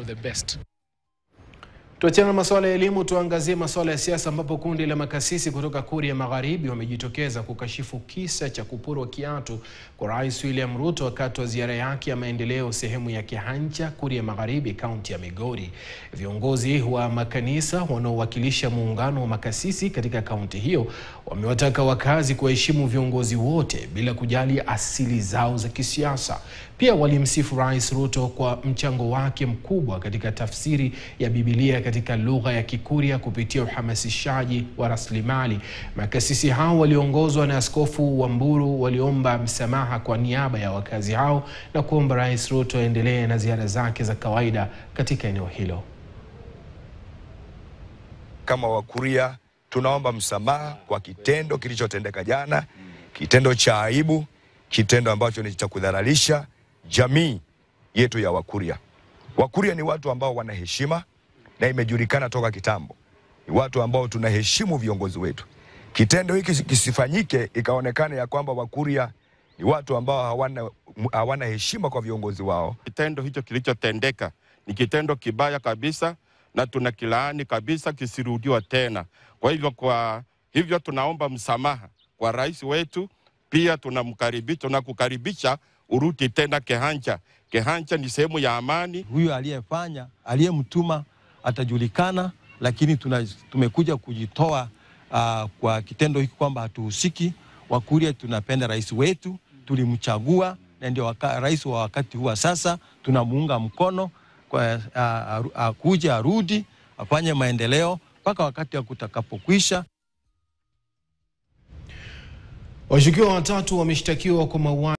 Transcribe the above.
the best. Tuachana na masuala ya elimu, tuangazie masuala ya siasa ambapo kundi la makasisi kutoka Kuria Magharibi wamejitokeza kukashifu kisa cha kupurwa kiatu kwa Rais William Ruto wakati wa ziara yake ya maendeleo sehemu ya Kehancha, Kuria Magharibi, kaunti ya Migori. Viongozi wa makanisa wanaowakilisha muungano wa makasisi katika kaunti hiyo wamewataka wakazi kuheshimu viongozi wote bila kujali asili zao za kisiasa. Pia walimsifu Rais Ruto kwa mchango wake mkubwa katika tafsiri ya Biblia katika lugha ya Kikuria kupitia uhamasishaji wa rasilimali. Makasisi hao waliongozwa na Askofu Wamburu waliomba msamaha kwa niaba ya wakazi hao na kuomba Rais Ruto aendelee na ziara zake za kawaida katika eneo hilo. Kama Wakuria tunaomba msamaha kwa kitendo kilichotendeka jana, kitendo cha aibu, kitendo ambacho ni cha kudharalisha jamii yetu ya Wakuria. Wakuria ni watu ambao wana heshima na imejulikana toka kitambo. Ni watu ambao tunaheshimu viongozi wetu. Kitendo hiki kisifanyike ikaonekana ya kwamba Wakuria ni watu ambao hawana heshima kwa viongozi wao. Kitendo hicho kilichotendeka ni kitendo kibaya kabisa na tunakilaani kabisa kisirudiwa tena. Kwa hivyo tunaomba msamaha kwa rais wetu, pia tunakukaribisha urudi tena Kehancha. Kehancha ni sehemu ya amani. Huyu aliyemtuma atajulikana, lakini tumekuja kujitoa kwa kitendo hiki kwamba hatuhusiki. Wakuria tunapenda rais wetu, tulimchagua na ndio rais wa wakati huu. Sasa tunamuunga mkono kwa kuja arudi afanye maendeleo mpaka wakati kutakapokwisha. Washukiwa watatu wameshtakiwa kwa mauaji